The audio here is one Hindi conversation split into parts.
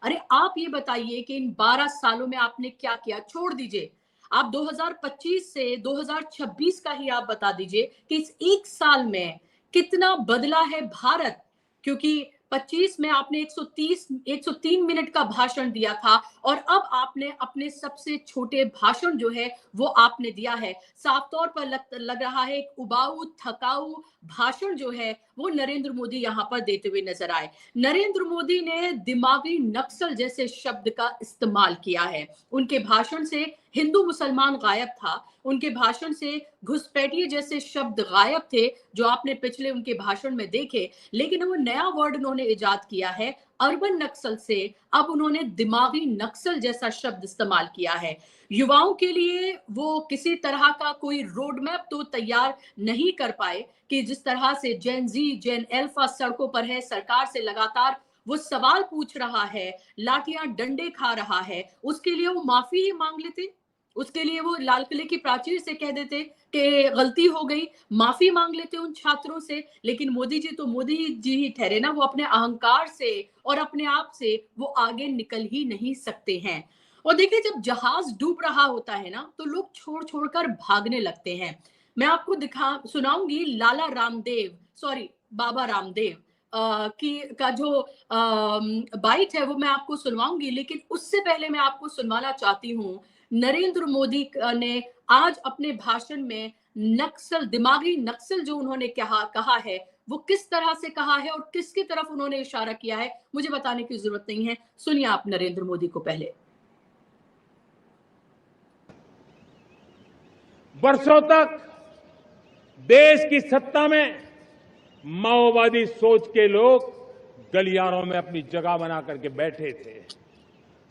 अरे आप ये बताइए कि इन 12 सालों में आपने क्या किया। छोड़ दीजिए, आप 2025 से 2026 का ही आप बता दीजिए कि इस एक साल में कितना बदला है भारत। क्योंकि 25 में आपने 103 मिनट का भाषण दिया था और अब आपने अपने सबसे छोटे भाषण जो है वो आपने दिया है। साफ तौर पर लग रहा है एक उबाऊ थकाऊ भाषण जो है वो नरेंद्र मोदी यहाँ पर देते हुए नजर आए। नरेंद्र मोदी ने दिमागी नक्सल जैसे शब्द का इस्तेमाल किया है। उनके भाषण से हिंदू मुसलमान गायब था, उनके भाषण से घुसपैठिए जैसे शब्द गायब थे जो आपने पिछले उनके भाषण में देखे। लेकिन वो नया वर्ड उन्होंने इजाद किया है अर्बन नक्सल से, अब उन्होंने दिमागी नक्सल जैसा शब्द इस्तेमाल किया है। युवाओं के लिए वो किसी तरह का कोई रोड मैप तो तैयार नहीं कर पाए कि जिस तरह से जेन जी जेन अल्फा सड़कों पर है, सरकार से लगातार वो सवाल पूछ रहा है, लाठियां डंडे खा रहा है, उसके लिए वो माफी ही मांग लेते। उसके लिए वो लाल किले की प्राचीर से कह देते कि गलती हो गई, माफी मांग लेते उन छात्रों से। लेकिन मोदी जी तो मोदी जी ही ठहरे ना, वो अपने अहंकार से और अपने आप से वो आगे निकल ही नहीं सकते हैं। और देखिए, जब जहाज डूब रहा होता है ना तो लोग छोड़ छोड़कर भागने लगते हैं। मैं आपको सुनाऊंगी लाला रामदेव, सॉरी बाबा रामदेव की का जो बाइट है वो मैं आपको सुनवाऊंगी। लेकिन उससे पहले मैं आपको सुनवाना चाहती हूँ नरेंद्र मोदी ने आज अपने भाषण में नक्सल, दिमागी नक्सल जो उन्होंने कहा है वो किस तरह से कहा है और किसकी तरफ उन्होंने इशारा किया है, मुझे बताने की जरूरत नहीं है। सुनिए आप नरेंद्र मोदी को पहले। वर्षों तक देश की सत्ता में माओवादी सोच के लोग गलियारों में अपनी जगह बना करके बैठे थे।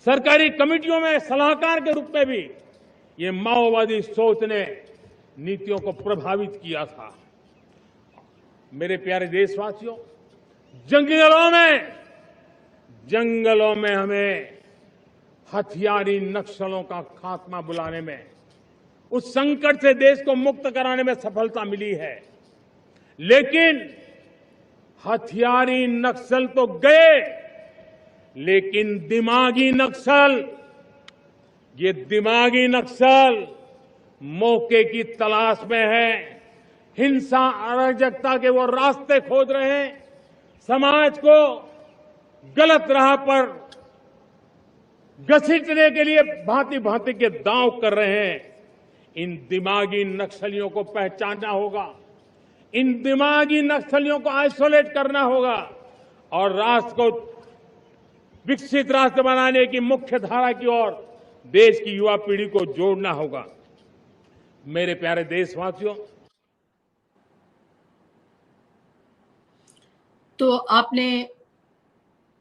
सरकारी कमेटियों में सलाहकार के रूप में भी ये माओवादी सोच ने नीतियों को प्रभावित किया था। मेरे प्यारे देशवासियों, जंगलों में हमें हथियारी नक्सलों का खात्मा बुलाने में, उस संकट से देश को मुक्त कराने में सफलता मिली है। लेकिन हथियारी नक्सल तो गए, लेकिन दिमागी नक्सल, ये दिमागी नक्सल मौके की तलाश में है, हिंसा अराजकता के वो रास्ते खोज रहे हैं, समाज को गलत राह पर घसीटने के लिए भांति भांति के दांव कर रहे हैं। इन दिमागी नक्सलियों को पहचानना होगा, इन दिमागी नक्सलियों को आइसोलेट करना होगा और राष्ट्र को विकसित राष्ट्र बनाने की मुख्य धारा की ओर देश की युवा पीढ़ी को जोड़ना होगा। मेरे प्यारे देशवासियों, तो आपने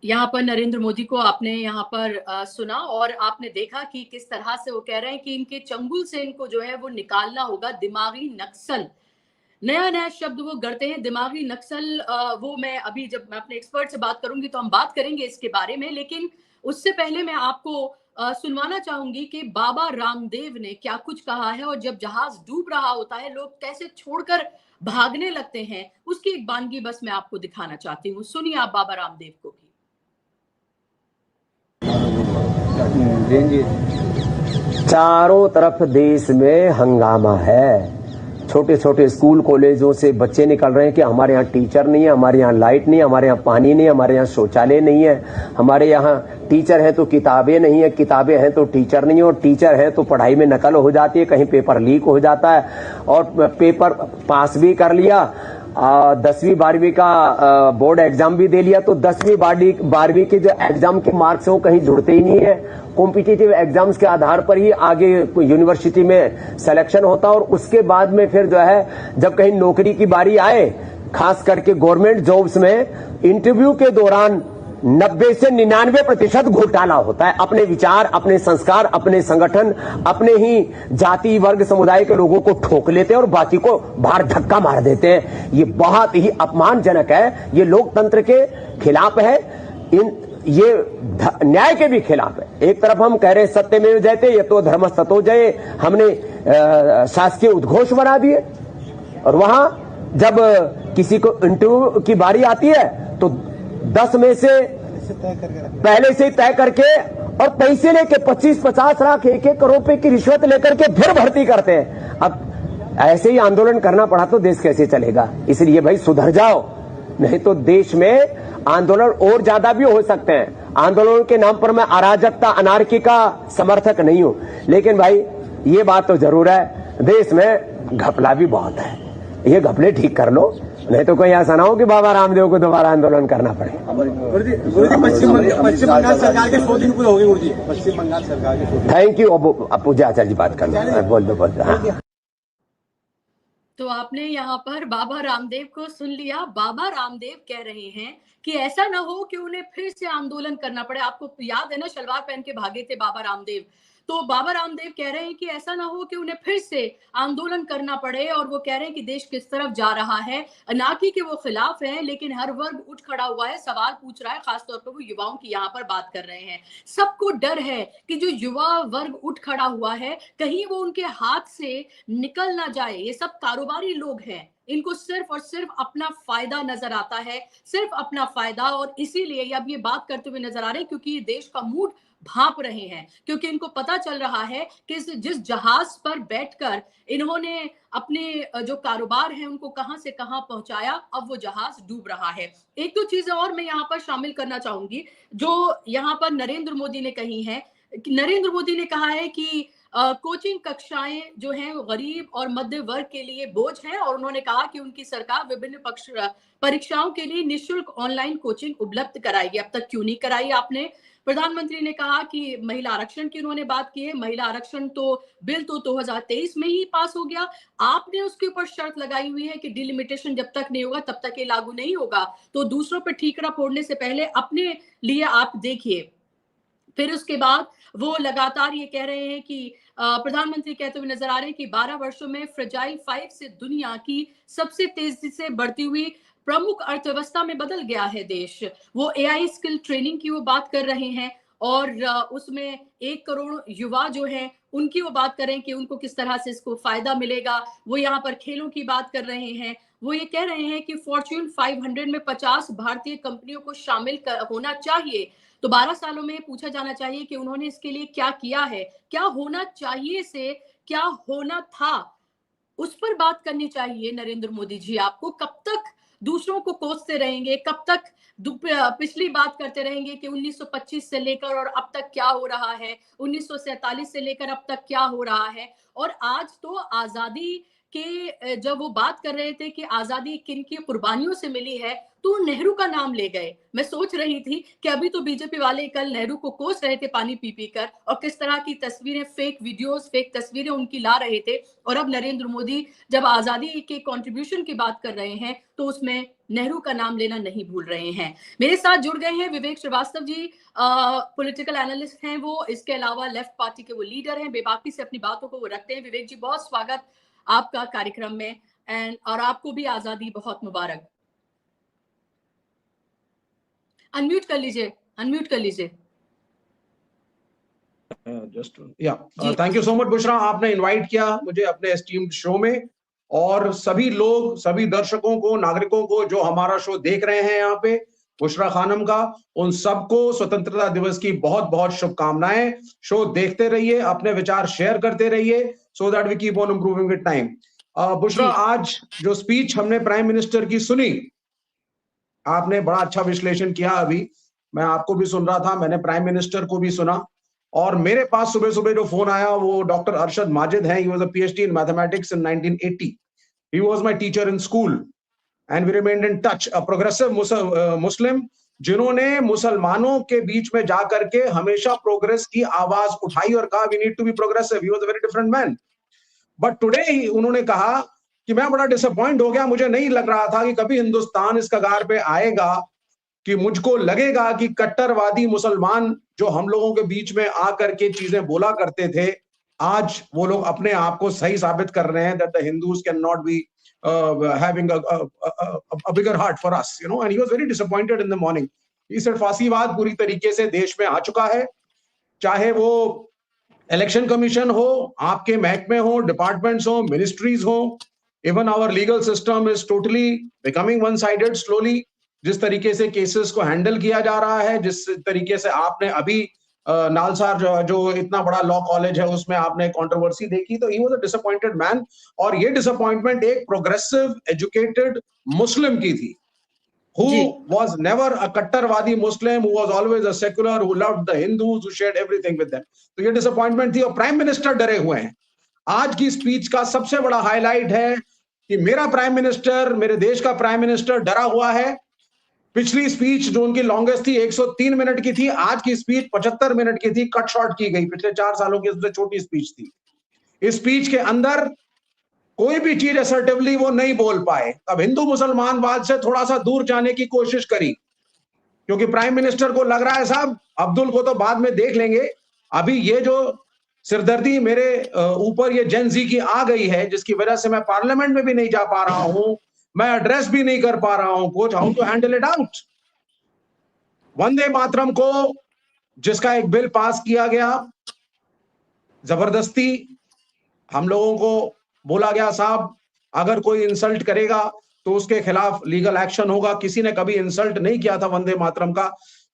यहाँ पर नरेंद्र मोदी को आपने यहाँ पर सुना और आपने देखा कि किस तरह से वो कह रहे हैं कि इनके चंगुल से इनको जो है वो निकालना होगा। दिमागी नक्सल, नया नया शब्द वो गढ़ते हैं, दिमागी नक्सल। वो मैं अभी जब मैं अपने एक्सपर्ट से बात करूंगी तो हम बात करेंगे इसके बारे में। लेकिन उससे पहले मैं आपको सुनवाना चाहूंगी कि बाबा रामदेव ने क्या कुछ कहा है और जब जहाज डूब रहा होता है लोग कैसे छोड़कर भागने लगते हैं, उसकी एक बानगी बस मैं आपको दिखाना चाहती हूँ। सुनिए आप बाबा रामदेव को भी। चारों तरफ देश में हंगामा है। छोटे छोटे स्कूल कॉलेजों से बच्चे निकल रहे हैं कि हमारे यहाँ टीचर नहीं है, हमारे यहाँ लाइट नहीं है, हमारे यहाँ पानी नहीं है, हमारे यहाँ शौचालय नहीं है, हमारे यहाँ टीचर है तो किताबें नहीं है, किताबें हैं तो टीचर नहीं है, और टीचर है तो पढ़ाई में नकल हो जाती है, कहीं पेपर लीक हो जाता है और पेपर पास भी कर लिया, 10वीं 12वीं का बोर्ड एग्जाम भी दे लिया तो 10वीं 12वीं के जो एग्जाम के मार्क्स हैं वो कहीं जुड़ते ही नहीं है। कॉम्पिटिटिव एग्जाम्स के आधार पर ही आगे यूनिवर्सिटी में सिलेक्शन होता है और उसके बाद में फिर जो है जब कहीं नौकरी की बारी आए, खास करके गवर्नमेंट जॉब्स में इंटरव्यू के दौरान 90 से 99% घोटाला होता है। अपने विचार, अपने संस्कार, अपने संगठन, अपने ही जाति वर्ग समुदाय के लोगों को ठोक लेते हैं और बाकी को बाहर धक्का मार देते हैं। ये बहुत ही अपमानजनक है, ये लोकतंत्र के खिलाफ है, ये न्याय के भी खिलाफ है। एक तरफ हम कह रहे हैं सत्यमेव जयते, ये तो धर्मस्ततो जय, हमने शासकीय उद्घोष बना दिए और वहां जब किसी को इंटरव्यू की बारी आती है तो 10 में से पहले से तय करके और पैसे लेके 25-50 लाख 1-1 करोड़ रुपए की रिश्वत लेकर के फिर भर्ती करते हैं। अब ऐसे ही आंदोलन करना पड़ा तो देश कैसे चलेगा? इसलिए भाई सुधर जाओ, नहीं तो देश में आंदोलन और ज्यादा भी हो सकते हैं। आंदोलन के नाम पर मैं अराजकता अनार्की का समर्थक नहीं हूं, लेकिन भाई ये बात तो जरूर है, देश में घपला भी बहुत है। ये घपले ठीक कर लो, नहीं तो कोई ऐसा ना हो कि बाबा रामदेव को दोबारा आंदोलन करना पड़े। पश्चिम बंगाल सरकार के 100 दिन पूरे हो गए गुरुजी। पश्चिम बंगाल सरकार के थैंक यू। अब पूजा आचार्य जी बात करना, बोल दो हाँ। तो आपने यहाँ पर बाबा रामदेव को सुन लिया। बाबा रामदेव कह रहे हैं कि ऐसा ना हो कि उन्हें फिर से आंदोलन करना पड़े। आपको याद है ना, शलवार पहन के भागे थे बाबा रामदेव। तो बाबा रामदेव कह रहे हैं कि ऐसा ना हो कि उन्हें फिर से आंदोलन करना पड़े, और वो कह रहे हैं कि देश किस तरफ जा रहा है, ना कि वो खिलाफ है, लेकिन हर वर्ग उठ खड़ा हुआ है, सवाल पूछ रहा है। खासतौर पर वो युवाओं की यहाँ पर बात कर रहे हैं। सबको डर है कि जो युवा वर्ग उठ खड़ा हुआ है कहीं वो उनके हाथ से निकल ना जाए। ये सब कारोबारी लोग हैं, इनको सिर्फ और सिर्फ अपना फायदा नजर आता है, सिर्फ अपना फायदा। और इसीलिए अब ये बात करते हुए नजर आ रहे हैं क्योंकि ये देश का मूड भांप रहे हैं, क्योंकि इनको पता चल रहा है कि जिस जहाज पर बैठकर इन्होंने अपने जो कारोबार है उनको कहां से कहां पहुंचाया, अब वो जहाज डूब रहा है। एक दो चीजें और मैं यहाँ पर शामिल करना चाहूंगी जो यहाँ पर नरेंद्र मोदी ने कही है। नरेंद्र मोदी ने कहा है कि कोचिंग कक्षाएं जो हैं वो गरीब और मध्य वर्ग के लिए बोझ हैं, और उन्होंने कहा कि उनकी सरकार विभिन्न परीक्षाओं के लिए निःशुल्क ऑनलाइन कोचिंग उपलब्ध कराएगी। अब तक क्यों नहीं कराई आपने? प्रधानमंत्री ने कहा कि महिला आरक्षण की उन्होंने बात की है। महिला आरक्षण तो बिल तो 2023 में ही पास हो गया, आपने उसके ऊपर शर्त लगाई हुई है कि डिलिमिटेशन जब तक नहीं होगा तब तक ये लागू नहीं होगा। तो दूसरों पर ठीकरा फोड़ने से पहले अपने लिए आप देखिए। फिर उसके बाद वो लगातार ये कह रहे हैं कि प्रधानमंत्री कहते हुए नजर आ रहे हैं कि 12 वर्षों में फ्रेजाइल 5 से दुनिया की सबसे तेजी से बढ़ती हुई प्रमुख अर्थव्यवस्था में बदल गया है देश। वो एआई स्किल ट्रेनिंग की वो बात कर रहे हैं, और उसमें 1 करोड़ युवा जो हैं उनकी वो बात कर रहे हैं कि उनको किस तरह से इसको फायदा मिलेगा। वो यहाँ पर खेलों की बात कर रहे हैं। वो ये कह रहे हैं कि फॉर्च्यून 500 में 50 भारतीय कंपनियों को शामिल होना चाहिए। तो 12 सालों में पूछा जाना चाहिए कि उन्होंने इसके लिए क्या किया है। क्या होना चाहिए से क्या होना था, उस पर बात करनी चाहिए नरेंद्र मोदी जी। आपको कब तक दूसरों को कोसते रहेंगे, कब तक पिछली बात करते रहेंगे कि 1925 से लेकर और अब तक क्या हो रहा है, 1947 से लेकर अब तक क्या हो रहा है। और आज तो आजादी के जब वो बात कर रहे थे कि आजादी किन की कुर्बानियों से मिली है, तो नेहरू का नाम ले गए। मैं सोच रही थी कि अभी तो बीजेपी वाले कल नेहरू को कोस रहे थे पानी पी पी कर, और किस तरह की तस्वीरें, फेक वीडियोस, फेक तस्वीरें उनकी ला रहे थे। और अब नरेंद्र मोदी जब आजादी के कंट्रीब्यूशन की बात कर रहे हैं तो उसमें नेहरू का नाम लेना नहीं भूल रहे हैं। मेरे साथ जुड़ गए हैं विवेक श्रीवास्तव जी, पॉलिटिकल एनालिस्ट हैं वो, इसके अलावा लेफ्ट पार्टी के वो लीडर हैं, बेबाकी से अपनी बातों को वो रखते हैं। विवेक जी, बहुत स्वागत आपका कार्यक्रम में, और आपको भी आजादी बहुत मुबारक। अनम्यूट कर लीजिए, अनम्यूट कर लीजिए। Thank you so much Bushra, आपने इनवाइट किया मुझे अपने एस्टीम्ड शो में, और सभी लोग, सभी दर्शकों को, नागरिकों को जो हमारा शो देख रहे हैं यहाँ पे बुशरा खानम का, उन सबको स्वतंत्रता दिवस की बहुत बहुत शुभकामनाएं। शो देखते रहिए, अपने विचार शेयर करते रहिए, so that we keep on improving with time. Bushra, आज जो स्पीच हमने प्राइम मिनिस्टर की सुनी, आपने बड़ा अच्छा विश्लेषण किया। अभी मैं आपको भी सुन रहा था, मैंने प्राइम मिनिस्टर को भी सुना, और मेरे पास सुबह सुबह जो फोन आया वो डॉक्टर अरशद माजिद हैं। He was a PhD in mathematics in 1980। He was my teacher in school and we remained in touch. A progressive Muslim, जिन्होंने मुसलमानों के बीच में जाकर के हमेशा प्रोग्रेस की आवाज उठाई और कहा we need to be progressive. He was a very different man. But today उन्होंने कहा कि मैं बड़ा डिसअपॉइंट हो गया, मुझे नहीं लग रहा था कि कभी हिंदुस्तान इस कगार पे आएगा कि मुझको लगेगा कि कट्टरवादी मुसलमान जो हम लोगों के बीच में आकर के चीजें बोला करते थे, आज वो लोग अपने आप को सही साबित कर रहे हैं that the Hindus can not be having a bigger heart for us, you know, and he was very disappointed in the morning. He said फासीवाद पूरी तरीके से देश में आ चुका है, चाहे वो इलेक्शन कमीशन हो, आपके महकमे हो, डिपार्टमेंट्स हो, मिनिस्ट्रीज हो, even our legal system is totally becoming one-sided slowly. जिस तरीके से केसेस को हैंडल किया जा रहा है, जिस तरीके से आपने अभी नालसार जो इतना बड़ा लॉ कॉलेज है उसमें आपने कंट्रोवर्सी देखी, तो ही वाज अ डिसअपॉइंटेड मैन। और ये डिसअपॉइंटमेंट एक प्रोग्रेसिव एजुकेटेड मुस्लिम की थी, who was never a कट्टरवादी Muslim, who was always a secular, who loved the Hindus, who shared everything with them। तो ये डिसअपॉइंटमेंट थी और प्राइम मिनिस्टर डरे हुए हैं। आज की स्पीच का सबसे बड़ा हाईलाइट है कि मेरा प्राइम मिनिस्टर, मेरे देश का प्राइम मिनिस्टर डरा हुआ है। पिछली स्पीच जो उनकी लॉन्गेस्ट थी 103 मिनट की थी, आज की स्पीच 75 मिनट की थी, कट शॉर्ट की गई। पिछले 4 सालों की सबसे छोटी स्पीच थी। इस स्पीच के अंदर कोई भी चीज असर्टिवली वो नहीं बोल पाए। अब हिंदू मुसलमान बात से थोड़ा सा दूर जाने की कोशिश करी, क्योंकि प्राइम मिनिस्टर को लग रहा है साहब अब्दुल को तो बाद में देख लेंगे, अभी ये जो सिरदर्दी मेरे ऊपर ये जेन जी की आ गई है, जिसकी वजह से मैं पार्लियामेंट में भी नहीं जा पा रहा हूं, मैं एड्रेस भी नहीं कर पा रहा हूं, coach how to handle it out. Vande Mataram को जिसका एक बिल पास किया गया, जबरदस्ती हम लोगों को बोला गया साहब अगर कोई इंसल्ट करेगा तो उसके खिलाफ लीगल एक्शन होगा। किसी ने कभी इंसल्ट नहीं किया था वंदे मातरम का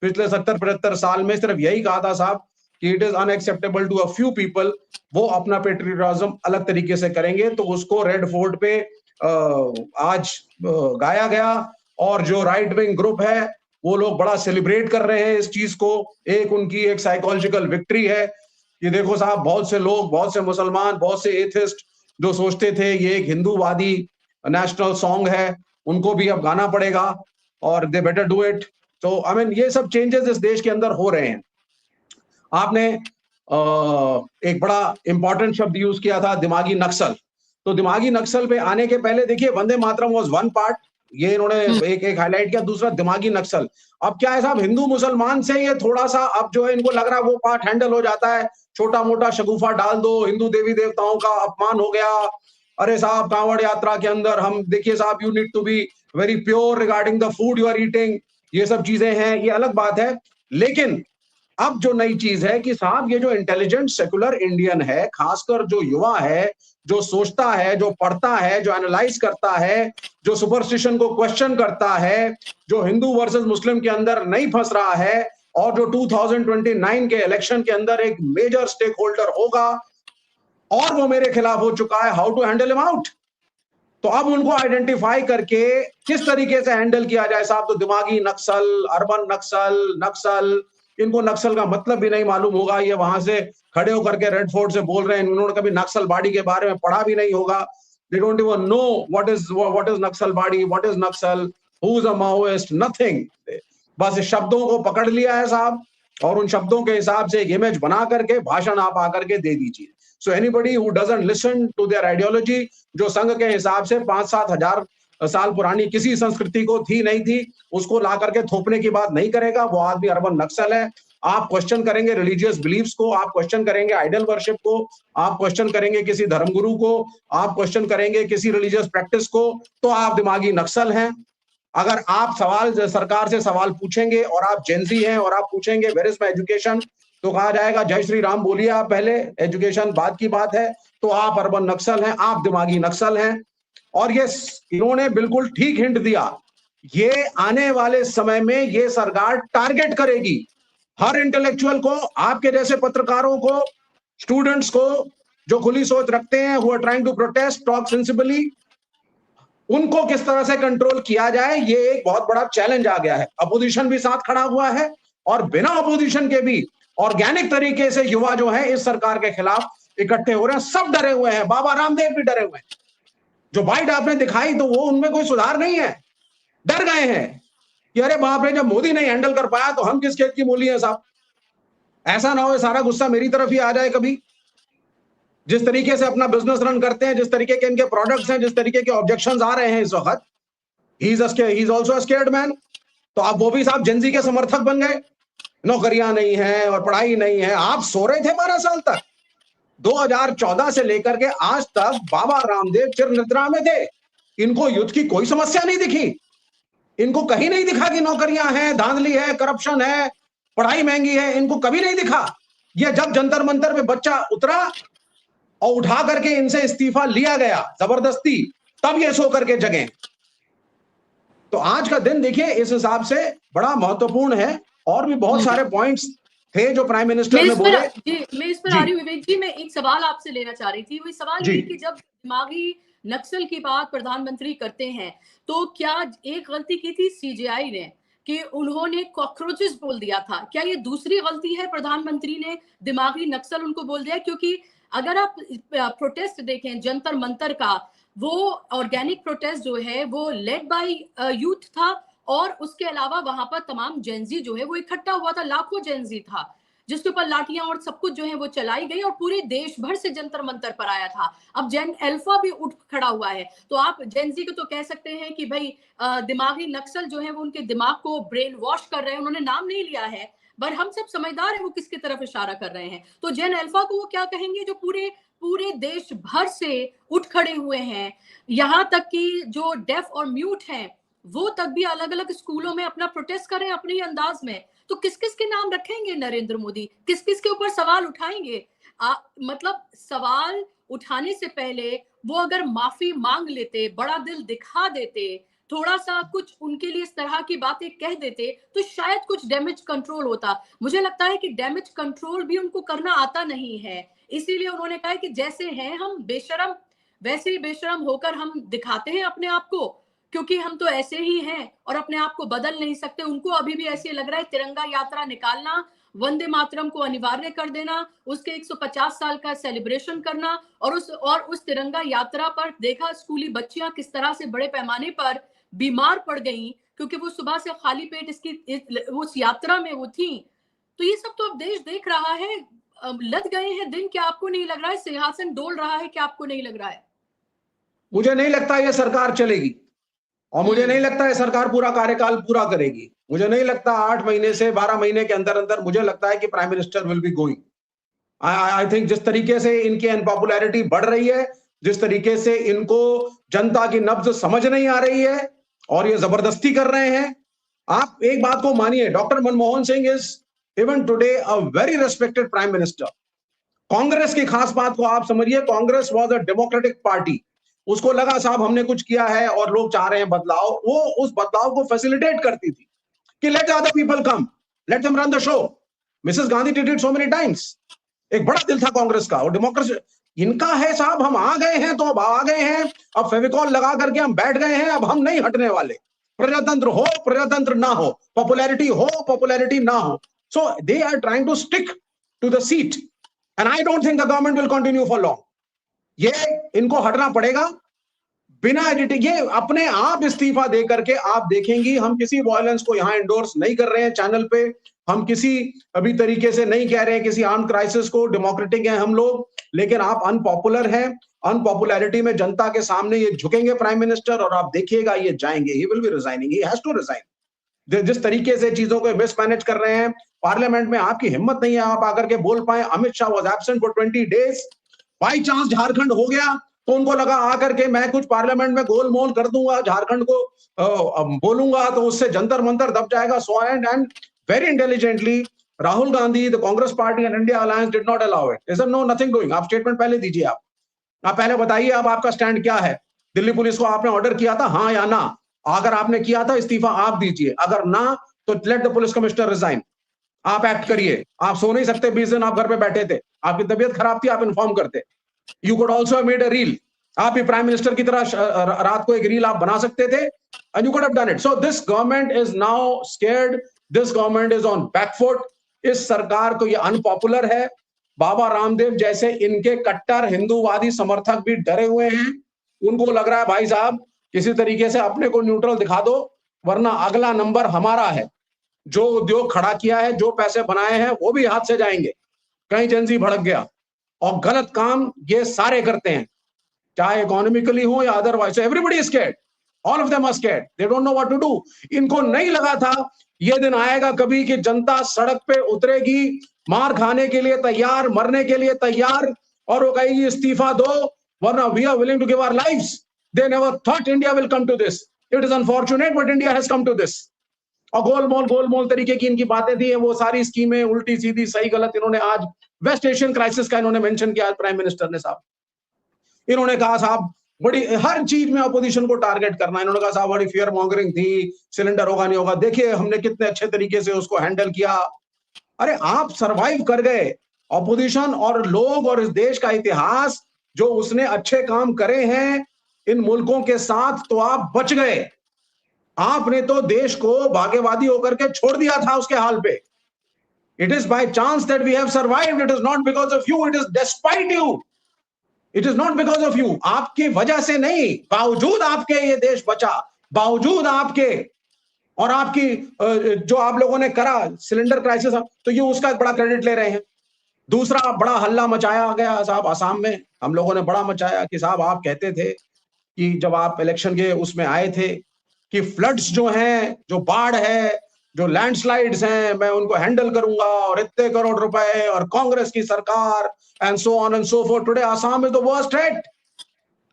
पिछले 70-75 साल में, सिर्फ यही कहा था साहब कि it is unacceptable to a few people. वो अपना पेट्रियटिज्म अलग तरीके से करेंगे, तो उसको रेड फोर्ट पे आज गाया गया। और जो राइट विंग ग्रुप है वो लोग बड़ा सेलिब्रेट कर रहे हैं इस चीज को। एक उनकी एक साइकोलॉजिकल विक्ट्री है कि देखो साहब, बहुत से लोग, बहुत से मुसलमान, बहुत से एथिस्ट जो सोचते थे ये एक हिंदूवादी नेशनल सॉन्ग है, उनको भी अब गाना पड़ेगा और दे बेटर डू इट। तो आई मीन ये सब चेंजेस इस देश के अंदर हो रहे हैं। आपने एक बड़ा इंपॉर्टेंट शब्द यूज किया था, दिमागी नक्सल। तो दिमागी नक्सल पे आने के पहले देखिए, Vande Mataram was one part, ये इन्होंने एक हाईलाइट किया। दूसरा दिमागी नक्सल, अब क्या है साहब, हिंदू मुसलमान से ये थोड़ा सा अब जो है इनको लग रहा है वो पार्ट हैंडल हो जाता है, छोटा मोटा शगुफा डाल दो, हिंदू देवी देवताओं का अपमान हो गया, अरे साहब कांवड़ यात्रा के अंदर हम देखिए साहब you need to be very pure regarding the food you are eating, ये सब चीजें हैं, ये अलग बात है। लेकिन अब जो नई चीज है कि साहब ये जो इंटेलिजेंट सेकुलर इंडियन है, खासकर जो युवा है, जो सोचता है, जो पढ़ता है, जो एनालाइज करता है, जो सुपरस्टिशन को क्वेश्चन करता है, जो हिंदू वर्सेस मुस्लिम के अंदर नहीं फंस रहा है, और जो 2029 के इलेक्शन के अंदर एक मेजर स्टेक होल्डर होगा, और वो मेरे खिलाफ हो चुका है, how to handle him out. तो अब उनको आइडेंटिफाई करके किस तरीके से हैंडल किया जाए साहब। तो दिमागी नक्सल, अर्बन नक्सल, इनको नक्सल का मतलब भी नहीं मालूम होगा, ये वहां से खड़े होकर के रेड फोर्ट से बोल रहे हैं, इन्होंने कभी नक्सलबाड़ी के बारे में पढ़ा भी नहीं होगा। They don't even know what is Naxalbari, what is Naxal, who is a Maoist, nothing. बस शब्दों को पकड़ लिया है साहब, और उन शब्दों के हिसाब से एक इमेज बना करके भाषण आप आकर के दे दीजिए। So anybody who doesn't listen to their ideology, जो संघ के हिसाब से 5-7 हजार साल पुरानी किसी संस्कृति को थी नहीं थी, उसको ला करके थोपने की बात नहीं करेगा, वो आदमी अर्बन नक्सल है। आप क्वेश्चन करेंगे रिलीजियस बिलीफ्स को, आप क्वेश्चन करेंगे आइडल वर्शिप को, आप क्वेश्चन करेंगे किसी धर्मगुरु को, आप क्वेश्चन करेंगे किसी रिलीजियस प्रैक्टिस को, तो आप दिमागी नक्सल हैं। अगर आप सरकार से सवाल पूछेंगे और आप जेनजी हैं और आप पूछेंगे वेयर इज माय एजुकेशन, तो कहा जाएगा जय श्री राम बोलिए आप पहले, एजुकेशन बाद की बात है। तो आप अर्बन नक्सल हैं, आप दिमागी नक्सल हैं। और ये इन्होंने बिल्कुल ठीक हिंट दिया, ये आने वाले समय में ये सरकार टारगेट करेगी हर इंटेलेक्चुअल को, आपके जैसे पत्रकारों को, स्टूडेंट्स को जो खुली सोच रखते हैं, who are trying to protest, talk sensibly, उनको किस तरह से कंट्रोल किया जाए, ये एक बहुत बड़ा चैलेंज आ गया है। अपोजिशन भी साथ खड़ा हुआ है, और बिना अपोजिशन के भी ऑर्गेनिक तरीके से युवा जो है इस सरकार के खिलाफ इकट्ठे हो रहे हैं। सब डरे हुए हैं, बाबा रामदेव भी डरे हुए हैं। जो बाइट आपने दिखाई तो वो उनमें कोई सुधार नहीं है, डर गए हैं कि अरे बाप रे, जब मोदी नहीं हैंडल कर पाया तो हम किस खेत की मूली है साहब। ऐसा ना हो सारा गुस्सा मेरी तरफ ही आ जाए कभी। जिस तरीके से अपना बिजनेस रन करते हैं, जिस तरीके के इनके प्रोडक्ट्स हैं, जिस तरीके के ऑब्जेक्शंस आ रहे हैं इस वक्त, he is also a scared man. तो आप वो भी साहब जेनजी के समर्थक बन गए, नौकरियां नहीं है और पढ़ाई नहीं है। आप सो रहे थे 12 साल तक, 2014 से लेकर के आज तक बाबा रामदेव चिर निद्रा में थे। इनको युद्ध की कोई समस्या नहीं दिखी, इनको कहीं नहीं दिखा कि नौकरियां हैं, धांधली है, करप्शन है, पढ़ाई महंगी है, इनको कभी नहीं दिखा। ये जब जंतर मंतर पे बच्चा उतरा और उठा करके इनसे इस्तीफा लिया गया जबरदस्ती, तब ये सो करके जगे। तो आज का दिन देखिए इस हिसाब से बड़ा महत्वपूर्ण है, और भी बहुत सारे पॉइंट्स थे जो प्राइम मिनिस्टर ने बोले। मैं इस पर आ रही हूँ विवेक जी। मैं एक सवाल आपसे लेना चाह रही थी। वही सवाल ये कि जब दिमागी नक्सल की बात प्रधानमंत्री करते हैं तो क्या एक गलती की थी सीजेआई ने कि उन्होंने कॉकरोचेस बोल दिया था? क्या ये दूसरी गलती है प्रधानमंत्री ने दिमागी नक्सल उनको बोल दिया? क्योंकि अगर आप प्रोटेस्ट देखें जंतर मंतर का, वो ऑर्गेनिक प्रोटेस्ट जो है वो लेड बाय यूथ था, और उसके अलावा वहां पर तमाम जेनजी जो है वो इकट्ठा हुआ था, लाखों जेनजी था जिसके ऊपर लाठियां और सब कुछ जो है वो चलाई गई, और पूरे देश भर से जंतर मंतर पर आया था। अब जेन अल्फा भी उठ खड़ा हुआ है, तो आप जेनजी को तो कह सकते हैं कि भाई दिमागी नक्सल जो है वो उनके दिमाग को ब्रेन वॉश कर रहे हैं। उन्होंने नाम नहीं लिया है, पर हम सब समझदार हैं वो किसकी तरफ इशारा कर रहे हैं। तो जेन अल्फा को वो क्या कहेंगे जो पूरे देश भर से उठ खड़े हुए हैं, यहां तक कि जो डेफ और म्यूट हैं वो तक भी अलग अलग स्कूलों में अपना प्रोटेस्ट करें अपने ही अंदाज में। तो किस किस के नाम रखेंगे नरेंद्र मोदी? किस किस के ऊपर सवाल उठाएंगे? मतलब सवाल उठाने से पहले वो अगर माफी मांग लेते, बड़ा दिल दिखा देते, थोड़ा सा कुछ उनके लिए इस तरह की बातें कह देते तो शायद कुछ डैमेज कंट्रोल होता। मुझे लगता है कि डैमेज कंट्रोल भी उनको करना आता नहीं है, इसीलिए उन्होंने कहा कि जैसे हैं हम बेशरम, वैसे ही बेशरम होकर हम दिखाते हैं अपने आप को, क्योंकि हम तो ऐसे ही हैं और अपने आप को बदल नहीं सकते। उनको अभी भी ऐसे लग रहा है तिरंगा यात्रा निकालना, वंदे मातरम को अनिवार्य कर देना, उसके 150 साल का सेलिब्रेशन करना, और उस तिरंगा यात्रा पर देखा स्कूली बच्चियां किस तरह से बड़े पैमाने पर बीमार पड़ गई क्योंकि वो सुबह से खाली पेट उस यात्रा में वो थी। तो ये सब तो अब देश देख रहा है। लद गए हैं दिन, क्या आपको नहीं लग रहा है? सिंहासन डोल रहा है, क्या आपको नहीं लग रहा है? मुझे नहीं लगता ये सरकार चलेगी, और मुझे नहीं लगता है सरकार पूरा कार्यकाल पूरा करेगी। मुझे नहीं लगता 8 महीने से 12 महीने के अंदर अंदर मुझे लगता है कि prime minister will be going. I think जिस तरीके से इनकी अनपॉपुलैरिटी बढ़ रही है, जिस तरीके से इनको जनता की नब्ज समझ नहीं आ रही है और ये जबरदस्ती कर रहे हैं। आप एक बात को मानिए, doctor Manmohan Singh is even today a very respected prime minister. Congress की खास बात को आप समझिए, Congress was a democratic party. उसको लगा साहब हमने कुछ किया है और लोग चाह रहे हैं बदलाव, वो उस बदलाव को फैसिलिटेट करती थी कि let other people come, let them run the show. Mrs Gandhi did it so many times. एक बड़ा दिल था कांग्रेस का, और डेमोक्रेसी इनका है साहब, हम आ गए हैं तो अब आ गए हैं, अब फेविकॉल लगा करके हम बैठ गए हैं, अब हम नहीं हटने वाले। प्रजातंत्र हो प्रजातंत्र ना हो, पॉपुलैरिटी हो पॉपुलैरिटी ना हो, so they are trying to stick to the seat, and I don't think the government will continue for long. ये इनको हटना पड़ेगा बिना एडिटिंग। ये अपने आप इस्तीफा दे करके आप देखेंगी, हम किसी वायलेंस को यहां एंडोर्स नहीं कर रहे हैं चैनल पे, हम किसी अभी तरीके से नहीं कह रहे हैं किसी आर्म क्राइसिस को, डेमोक्रेटिक हैं हम लोग, लेकिन आप अनपॉपुलर हैं। अनपॉपुलैरिटी में जनता के सामने ये झुकेंगे प्राइम मिनिस्टर, और आप देखिएगा ये जाएंगे, he will be resigning, he has to resign. जिस तरीके से चीजों को मिसमैनेज कर रहे हैं, पार्लियामेंट में आपकी हिम्मत नहीं है आप आकर के बोल पाए। Amit Shah was absent for 20 days. By chance Jharkhand हो गया तो उनको लगा आकर के मैं कुछ पार्लियामेंट में गोलमोल कर दूंगा, झारखंड को बोलूंगा तो उससे जंतर मंतर दब जाएगा। So and very intelligently Rahul Gandhi, the Congress party and India alliance did not allow it. Is no nothing doing. आप स्टेटमेंट पहले दीजिए, आप पहले बताइए अब आपका स्टैंड क्या है। दिल्ली पुलिस को आपने ऑर्डर किया था, हाँ या ना? अगर आपने किया था इस्तीफा आप दीजिए, अगर ना तो let the police commissioner resign. आप एक्ट करिए। आप सो नहीं सकते 20 दिन, आप घर पे बैठे थे, आपकी तबीयत खराब थी, आप इन्फॉर्म करते। You could also have made a reel. आप भी प्राइम मिनिस्टर की तरह रात को एक रील आप बना सकते थे, and you could have done it. So this government is now scared, this government is on back foot. इस सरकार को ये अनपॉपुलर है। बाबा रामदेव जैसे इनके कट्टर हिंदूवादी समर्थक भी डरे हुए हैं। उनको लग रहा है भाई साहब किसी तरीके से अपने को न्यूट्रल दिखा दो, वरना अगला नंबर हमारा है। जो उद्योग खड़ा किया है, जो पैसे बनाए हैं, वो भी हाथ से जाएंगे। कहीं जेंजी भड़क गया, और गलत काम ये सारे करते हैं, चाहे इकोनॉमिकली हो या otherwise. Everybody is scared, all of them are scared, they don't know what to do. इनको नहीं लगा था ये दिन आएगा कभी कि जनता सड़क पे उतरेगी, मार खाने के लिए तैयार, मरने के लिए तैयार, और वो कहेगी इस्तीफा दो वरना we are willing to give our lives. They never thought India will come to this. It is unfortunate but India has come to this. और गोलमोल तरीके की इनकी बातें थी, वो सारी स्कीमें उल्टी सीधी सही गलत इन्होंने आज वेस्ट एशियन क्राइसिस का इन्होंने मेंशन किया प्राइम मिनिस्टर ने साहब। इन्होंने कहा साहब बड़ी हर चीज में अपोजिशन को टारगेट करना। इन्होंने कहा साहब बड़ी फियर मॉन्गरिंग थी, सिलेंडर होगा नहीं होगा, देखिए हमने कितने अच्छे तरीके से उसको हैंडल किया। अरे आप सरवाइव कर गए। ऑपोजिशन और लोग और इस देश का इतिहास जो उसने अच्छे काम करे हैं इन मुल्कों के साथ, तो आप बच गए। आपने तो देश को भाग्यवादी होकर के छोड़ दिया था उसके हाल पे। It is by chance that we have survived, it is not because of you, it is despite you, it is not because of you. आपकी वजह से नहीं, बावजूद आपके ये देश बचा, बावजूद आपके और आपकी जो आप लोगों ने करा सिलेंडर क्राइसिस, तो ये उसका बड़ा क्रेडिट ले रहे हैं। दूसरा बड़ा हल्ला मचाया गया साहब आसाम में, हम लोगों ने बड़ा मचाया कि साहब आप कहते थे कि जब आप इलेक्शन के उसमें आए थे कि फ्लड्स जो हैं, जो बाढ़ है, जो लैंडस्लाइड्स हैं, मैं उनको हैंडल करूंगा और इतने करोड़ रुपए और कांग्रेस की सरकार and so on and so forth. Today Assam is the worst hit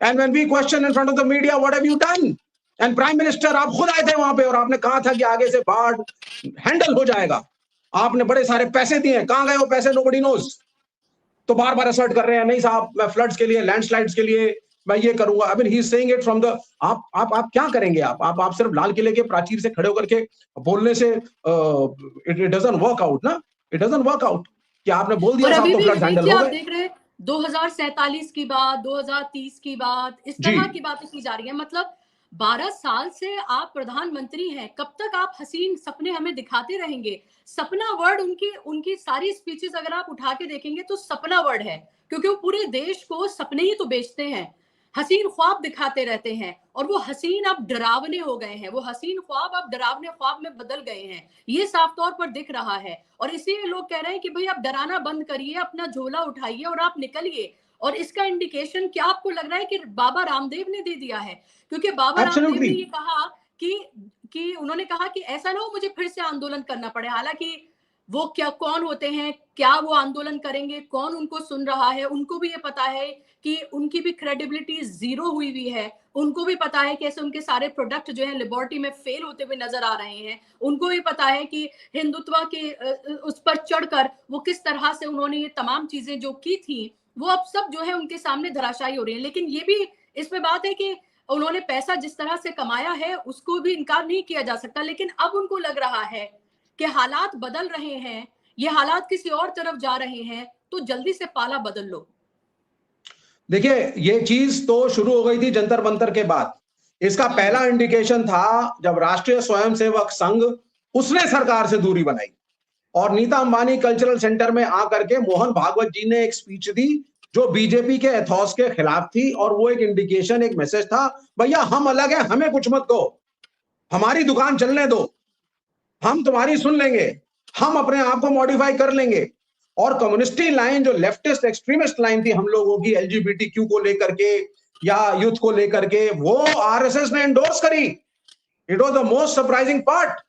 and when we question in front of the media what have you done, and prime minister आप खुद आए थे वहां पे और आपने कहा था कि आगे से बाढ़ हैंडल हो जाएगा। आपने बड़े सारे पैसे दिए, कहां गए वो पैसे, नोबडी नोज। तो बार बार असर्ट कर रहे हैं नहीं साहब मैं फ्लड्स के लिए, लैंडस्लाइड्स के लिए मैं ये करूंगा। I mean he is saying it from the, आप क्या करेंगे? आप सिर्फ लाल किले के प्राचीर से खड़े होकर के बोलने से इट डजंट वर्क आउट ना, इट डजंट वर्क आउट कि आपने बोल दिया साहब तो फ्लड्स हैंडल हो गए। देख रहे हैं 2047 की बात, 2030 की बात, इस तरह की बातें की जा रही है। मतलब 12 साल से आप प्रधानमंत्री हैं, कब तक आप हसीन सपने हमें दिखाते रहेंगे? सपना वर्ड उनकी सारी स्पीचेस अगर आप उठा के देखेंगे तो सपना वर्ड है, क्योंकि वो पूरे देश को सपने ही तो बेचते हैं, हसीन ख्वाब दिखाते रहते हैं। और वो हसीन अब डरावने हो गए हैं, वो हसीन ख्वाब अब डरावने ख्वाब में बदल गए हैं, ये साफ तौर पर दिख रहा है। और इसीलिए लोग कह रहे हैं कि भाई आप डराना बंद करिए, अपना झोला उठाइए और आप निकलिए। और इसका इंडिकेशन क्या आपको लग रहा है कि बाबा रामदेव ने दे दिया है? क्योंकि बाबा रामदेव ने ये कहा कि उन्होंने कहा कि ऐसा ना हो मुझे फिर से आंदोलन करना पड़े। हालांकि वो क्या, कौन होते हैं, क्या वो आंदोलन करेंगे, कौन उनको सुन रहा है, उनको भी ये पता है कि उनकी भी क्रेडिबिलिटी जीरो हुई हुई है। उनको भी पता है कैसे उनके सारे प्रोडक्ट जो है लिबर्टी में फेल होते हुए नजर आ रहे हैं। उनको भी पता है कि हिंदुत्व के उस पर चढ़कर वो किस तरह से उन्होंने ये तमाम चीजें जो की थी वो अब सब जो है उनके सामने धराशायी हो रही है। लेकिन ये भी इसमें बात है कि उन्होंने पैसा जिस तरह से कमाया है उसको भी इनकार नहीं किया जा सकता। लेकिन अब उनको लग रहा है कि हालात बदल रहे हैं, ये हालात किसी और तरफ जा रहे हैं, तो जल्दी से पाला बदल लो। देखिए ये चीज तो शुरू हो गई थी जंतर मंतर के बाद। इसका पहला इंडिकेशन था जब राष्ट्रीय स्वयंसेवक संघ उसने सरकार से दूरी बनाई और नीता अंबानी कल्चरल सेंटर में आकर के मोहन भागवत जी ने एक स्पीच दी जो बीजेपी के एथॉस के खिलाफ थी। और वो एक इंडिकेशन, एक मैसेज था, भैया हम अलग हैं, हमें कुछ मत कहो, हमारी दुकान चलने दो, हम तुम्हारी सुन लेंगे, हम अपने आप को मॉडिफाई कर लेंगे। और कम्युनिस्टी लाइन जो लेफ्टिस्ट एक्सट्रीमिस्ट लाइन थी हम लोगों की एलजीबीटीक्यू को लेकर के या यूथ को लेकर के, वो आरएसएस ने एंडोर्स करी। It was the most surprising part.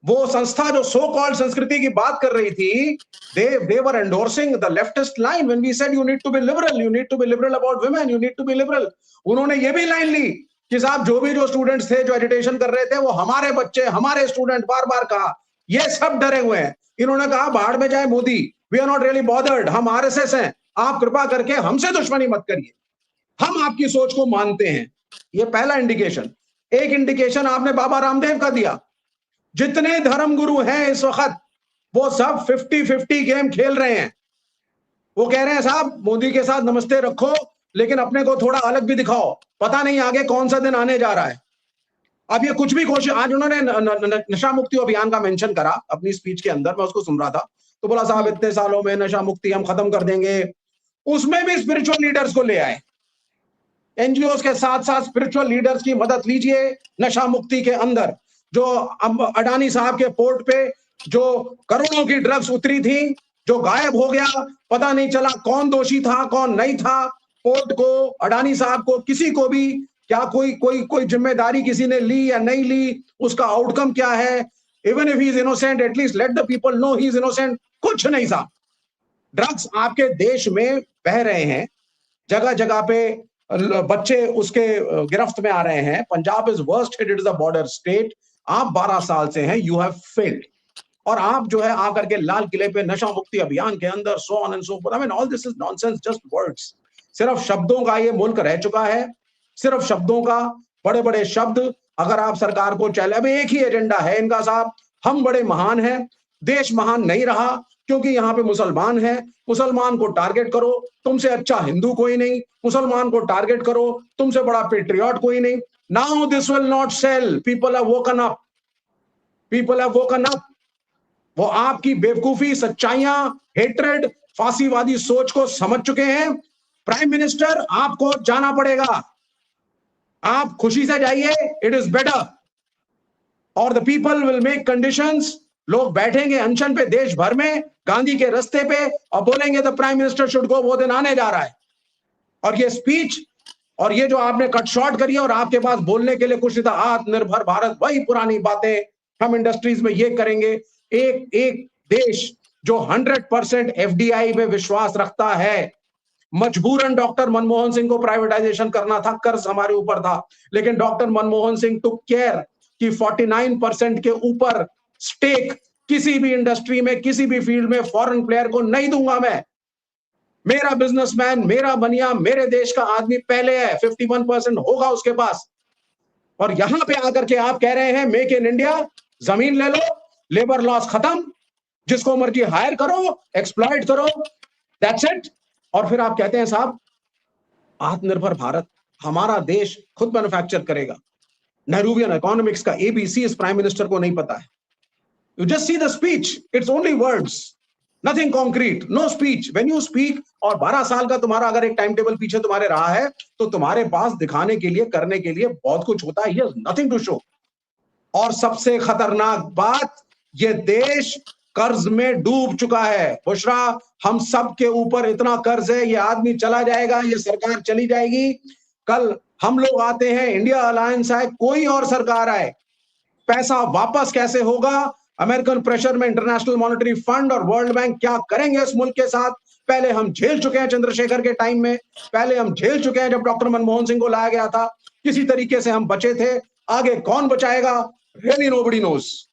वो संस्था जो सो कॉल्ड संस्कृति की बात कर रही थी, they were endorsing the leftist line when we said you need to be liberal, you need to be liberal about women, you need to be liberal। उन्होंने ये भी लाइन ली कि साहब जो स्टूडेंट्स थे जो एजिटेशन कर रहे थे वो हमारे बच्चे, हमारे स्टूडेंट, बार बार कहा, ये सब डरे हुए हैं। इन्होंने कहा बाहर में जाए Modi, we are not really bothered, हम आरएसएस हैं, आप कृपा करके हमसे दुश्मनी मत करिए, हम आपकी सोच को मानते हैं। ये पहला इंडिकेशन। एक इंडिकेशन आपने बाबा रामदेव का दिया। जितने धर्मगुरु हैं इस वक्त वो सब 50-50 गेम खेल रहे हैं। वो कह रहे हैं साहब मोदी के साथ नमस्ते रखो लेकिन अपने को थोड़ा अलग भी दिखाओ, पता नहीं आगे कौन सा दिन आने जा रहा है। अब ये कुछ भी कोशिश, आज उन्होंने नशा मुक्ति अभियान का मेंशन करा अपनी स्पीच के अंदर, मैं उसको सुन रहा था, तो बोला साहब इतने सालों में नशा मुक्ति हम खत्म कर देंगे। उसमें भी स्पिरिचुअल लीडर्स को ले आए, एनजीओ के साथ साथ स्पिरिचुअल लीडर्स की मदद लीजिए नशा मुक्ति के अंदर। जो अडानी साहब के पोर्ट पे जो करोड़ों की ड्रग्स उतरी थी, जो गायब हो गया, पता नहीं चला कौन दोषी था कौन नहीं था। पोर्ट को, अडानी साहब को, किसी को भी क्या कोई जिम्मेदारी किसी ने ली या नहीं ली, उसका आउटकम क्या है? Even if he is innocent, at least let the people know he is innocent. कुछ नहीं साहब, ड्रग्स आपके देश में बह रहे हैं, जगह जगह पे बच्चे उसके गिरफ्त में आ रहे हैं। Punjab is worst hit, it is a border state. आप 12 साल से हैं, यू हैव फेल्ड। और आप जो है आकर के लाल किले पे नशा मुक्ति अभियान के अंदर सो on and so fourth, I mean all this is nonsense, just words. सिर्फ शब्दों का ये मुल्क रह चुका है। सिर्फ शब्दों का, बड़े बड़े शब्द। अगर आप सरकार को चैलेंज, अभी एक ही एजेंडा है इनका साहब, हम बड़े महान हैं। देश महान नहीं रहा क्योंकि यहाँ पे मुसलमान हैं। मुसलमान को टारगेट करो, तुमसे अच्छा हिंदू कोई नहीं। मुसलमान को टारगेट करो, तुमसे बड़ा पेट्रियट कोई नहीं। Now this will not sell. People have woken up, people have woken up. वो आपकी बेवकूफी, सच्चाइयां, हेट्रेड, फांसीवादी सोच को समझ चुके हैं। प्राइम मिनिस्टर, आपको जाना पड़ेगा। आप खुशी से जाइए, इट इज बेटर। और the people will make conditions. लोग बैठेंगे अनशन पे देश भर में, गांधी के रास्ते पे, और बोलेंगे the prime minister should go. वो दिन आने जा रहा है। और ये स्पीच और ये जो आपने कट शॉर्ट करी है और आपके पास बोलने के लिए कुछ नहीं था। आत्मनिर्भर भारत, वही पुरानी बातें, हम इंडस्ट्रीज में ये करेंगे। एक एक देश जो 100% एफडीआई में विश्वास रखता है, मजबूरन डॉक्टर मनमोहन सिंह को प्राइवेटाइजेशन करना था, कर्ज हमारे ऊपर था, लेकिन doctor Manmohan Singh took care कि 49% के ऊपर स्टेक किसी भी इंडस्ट्री में, किसी भी फील्ड में फॉरेन प्लेयर को नहीं दूंगा मैं। मेरा बिजनेसमैन, मेरा बनिया, मेरे देश का आदमी पहले है, 51% होगा उसके पास। और यहां पे आकर के आप कह रहे हैं मेक इन इंडिया, जमीन ले लो, लेबर लॉस खत्म, जिसको मर्जी हायर करो, एक्सप्लॉइट करो, दैट्स इट। और फिर आप कहते हैं साहब आत्मनिर्भर भारत, हमारा देश खुद मैन्युफैक्चर करेगा। नेहरूवियन इकोनॉमिक्स का एबीसी इस प्राइम मिनिस्टर को नहीं पता है। You just see the speech, it's only words, nothing concrete, no speech. When you speak, और 12 साल का तुम्हारा अगर एक टाइम टेबल पीछे तुम्हारे रहा है, तो तुम्हारे पास दिखाने के लिए, करने के लिए बहुत कुछ होता है। He has nothing to show. और सबसे खतरनाक बात, ये देश कर्ज में डूब चुका है। बुशरा, हम सब के ऊपर इतना कर्ज है, ये आदमी चला जाएगा, ये सरकार चली जाएगी। कल हम लोग आते हैं, इंडिया अलायंस आए, कोई और सरकार आए, पैसा वापस कैसे होगा? अमेरिकन प्रेशर में इंटरनेशनल मॉनेटरी फंड और वर्ल्ड बैंक क्या करेंगे इस मुल्क के साथ? पहले हम झेल चुके हैं चंद्रशेखर के टाइम में, पहले हम झेल चुके हैं जब डॉक्टर मनमोहन सिंह को लाया गया था, किसी तरीके से हम बचे थे। आगे कौन बचाएगा? Really nobody knows.